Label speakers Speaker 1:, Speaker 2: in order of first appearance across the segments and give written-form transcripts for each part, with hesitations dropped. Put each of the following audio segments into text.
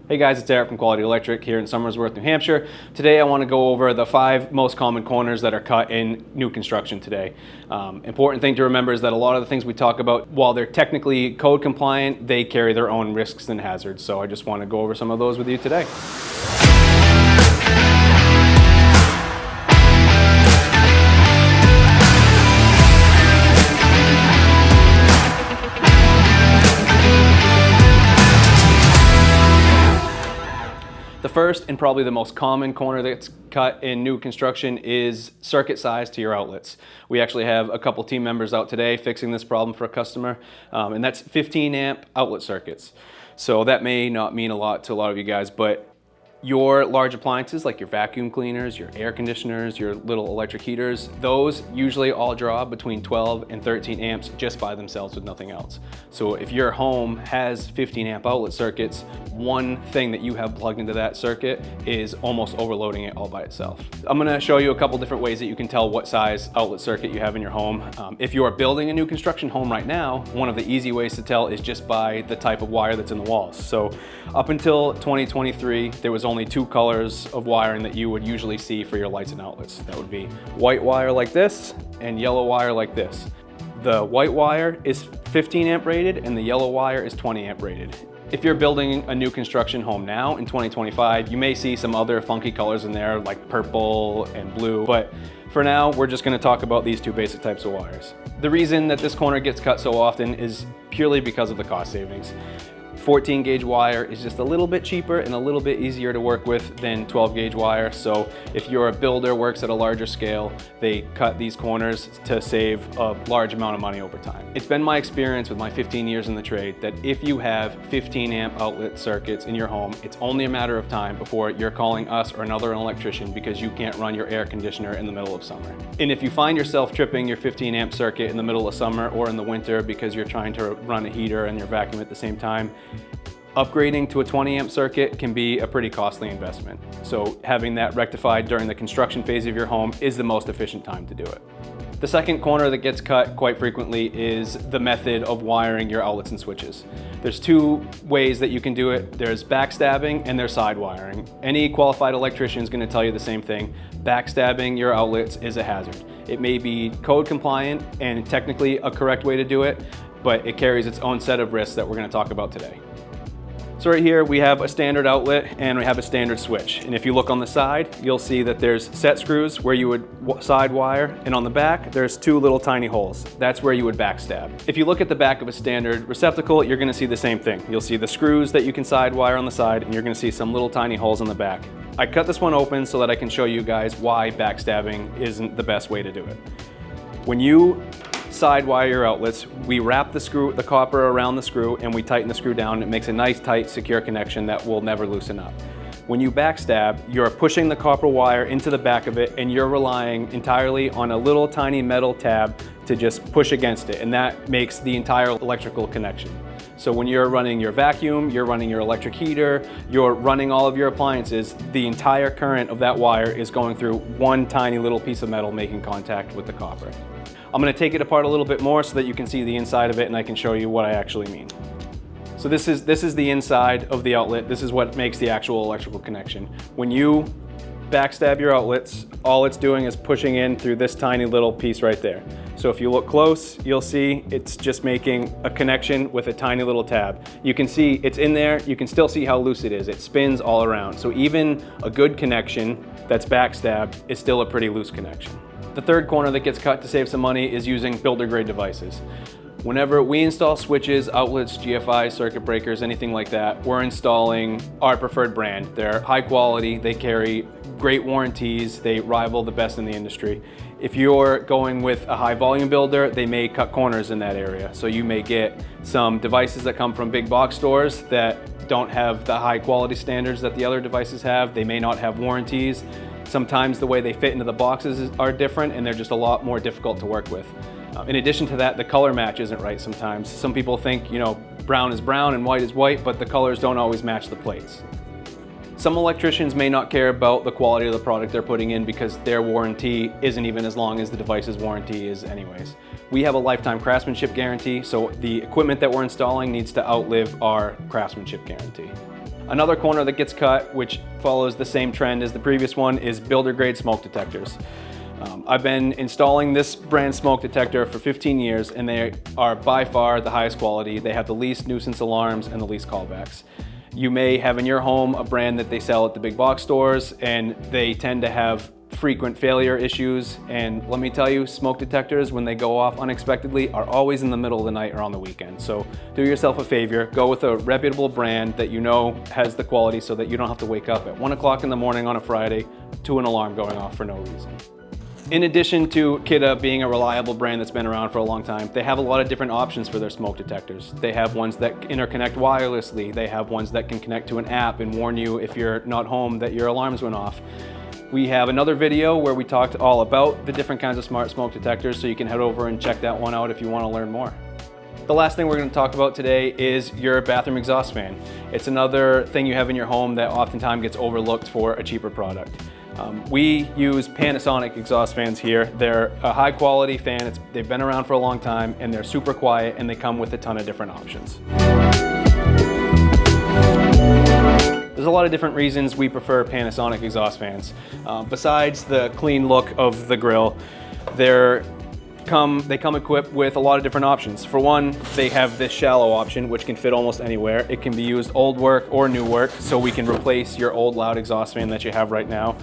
Speaker 1: Hey guys, it's Eric from Quality Electric here in Somersworth, New Hampshire. Today I want to go over the 5 most common corners that are cut in new construction today. Important thing to remember is that a lot of the things we talk about, while they're technically code compliant, they carry their own risks and hazards. So I just want to go over some of those with you today. The first and probably the most common corner that's cut in new construction is circuit size to your outlets. We actually have a couple team members out today fixing this problem for a customer, and that's 15 amp outlet circuits. So that may not mean a lot to a lot of you guys, but your large appliances like your vacuum cleaners, your air conditioners, your little electric heaters, those usually all draw between 12 and 13 amps just by themselves with nothing else. So if your home has 15 amp outlet circuits, one thing that you have plugged into that circuit is almost overloading it all by itself. I'm gonna show you a couple different ways that you can tell what size outlet circuit you have in your home. If you are building a new construction home right now, one of the easy ways to tell is just by the type of wire that's in the walls. So up until 2023, there was only 2 colors of wiring that you would usually see for your lights and outlets. That would be white wire like this and yellow wire like this. The white wire is 15 amp rated and the yellow wire is 20 amp rated. If you're building a new construction home now in 2025, you may see some other funky colors in there like purple and blue, but for now, we're just gonna talk about these 2 basic types of wires. The reason that this corner gets cut so often is purely because of the cost savings. 14 gauge wire is just a little bit cheaper and a little bit easier to work with than 12 gauge wire. So if you're a builder, works at a larger scale, they cut these corners to save a large amount of money over time. It's been my experience with my 15 years in the trade that if you have 15 amp outlet circuits in your home, it's only a matter of time before you're calling us or another electrician because you can't run your air conditioner in the middle of summer. And if you find yourself tripping your 15 amp circuit in the middle of summer or in the winter because you're trying to run a heater and your vacuum at the same time, upgrading to a 20 amp circuit can be a pretty costly investment. So having that rectified during the construction phase of your home is the most efficient time to do it. The second corner that gets cut quite frequently is the method of wiring your outlets and switches. There's 2 ways that you can do it. There's backstabbing and there's side wiring. Any qualified electrician is going to tell you the same thing. Backstabbing your outlets is a hazard. It may be code compliant and technically a correct way to do it, but it carries its own set of risks that we're going to talk about today. So right here we have a standard outlet and we have a standard switch. And if you look on the side, you'll see that there's set screws where you would side wire, and on the back there's 2 little tiny holes. That's where you would backstab. If you look at the back of a standard receptacle, you're gonna see the same thing. You'll see the screws that you can side wire on the side, and you're gonna see some little tiny holes on the back. I cut this one open so that I can show you guys why backstabbing isn't the best way to do it. When you side wire your outlets, we wrap the copper around the screw and we tighten the screw down. It makes a nice, tight, secure connection that will never loosen up. When you backstab, you're pushing the copper wire into the back of it and you're relying entirely on a little tiny metal tab to just push against it, and that makes the entire electrical connection. So when you're running your vacuum, you're running your electric heater, you're running all of your appliances, the entire current of that wire is going through one tiny little piece of metal making contact with the copper. I'm going to take it apart a little bit more so that you can see the inside of it and I can show you what I actually mean. So this is the inside of the outlet. This is what makes the actual electrical connection. When you backstab your outlets, all it's doing is pushing in through this tiny little piece right there. So if you look close, you'll see it's just making a connection with a tiny little tab. You can see it's in there. You can still see how loose it is. It spins all around. So even a good connection that's backstabbed is still a pretty loose connection. The third corner that gets cut to save some money is using builder grade devices. Whenever we install switches, outlets, GFIs, circuit breakers, anything like that, we're installing our preferred brand. They're high quality, they carry great warranties, they rival the best in the industry. If you're going with a high volume builder, they may cut corners in that area. So you may get some devices that come from big box stores that don't have the high quality standards that the other devices have. They may not have warranties. Sometimes the way they fit into the boxes are different and they're just a lot more difficult to work with. In addition to that, the color match isn't right sometimes. Some people think, brown is brown and white is white, but the colors don't always match the plates. Some electricians may not care about the quality of the product they're putting in because their warranty isn't even as long as the device's warranty is anyways. We have a lifetime craftsmanship guarantee, so the equipment that we're installing needs to outlive our craftsmanship guarantee. Another corner that gets cut, which follows the same trend as the previous one, is builder grade smoke detectors. I've been installing this brand smoke detector for 15 years, and they are by far the highest quality. They have the least nuisance alarms and the least callbacks. You may have in your home a brand that they sell at the big box stores, and they tend to have frequent failure issues. And let me tell you, smoke detectors, when they go off unexpectedly, are always in the middle of the night or on the weekend. So do yourself a favor, go with a reputable brand that you know has the quality, so that you don't have to wake up at 1 o'clock in the morning on a Friday to an alarm going off for no reason. In addition to Kidde being a reliable brand that's been around for a long time, they have a lot of different options for their smoke detectors. They have ones that interconnect wirelessly. They have ones that can connect to an app and warn you if you're not home that your alarms went off. We have another video where we talked all about the different kinds of smart smoke detectors, so you can head over and check that one out if you want to learn more. The last thing we're going to talk about today is your bathroom exhaust fan. It's another thing you have in your home that oftentimes gets overlooked for a cheaper product. We use Panasonic exhaust fans here. They're a high quality fan. They've been around for a long time, and they're super quiet, and they come with a ton of different options. There's a lot of different reasons we prefer Panasonic exhaust fans. Besides the clean look of the grill, they come equipped with a lot of different options. For one, they have this shallow option, which can fit almost anywhere. It can be used old work or new work, so we can replace your old loud exhaust fan that you have right now.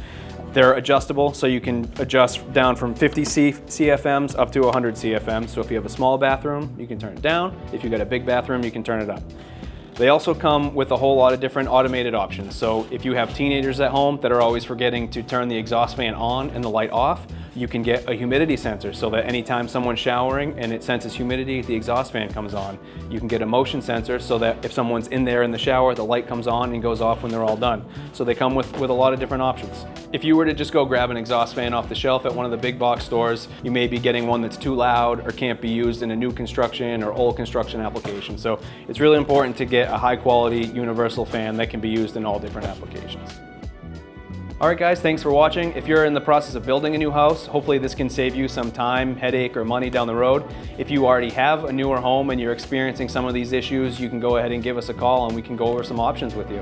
Speaker 1: They're adjustable, so you can adjust down from 50 CFMs up to 100 CFMs. So if you have a small bathroom, you can turn it down. If you've got a big bathroom, you can turn it up. They also come with a whole lot of different automated options. So if you have teenagers at home that are always forgetting to turn the exhaust fan on and the light off, you can get a humidity sensor, so that anytime someone's showering and it senses humidity, the exhaust fan comes on. You can get a motion sensor, so that if someone's in there in the shower, the light comes on and goes off when they're all done. So they come with a lot of different options. If you were to just go grab an exhaust fan off the shelf at one of the big box stores, you may be getting one that's too loud or can't be used in a new construction or old construction application. So it's really important to get a high quality universal fan that can be used in all different applications. All right guys, thanks for watching. If you're in the process of building a new house, hopefully this can save you some time, headache, or money down the road. If you already have a newer home and you're experiencing some of these issues, you can go ahead and give us a call and we can go over some options with you.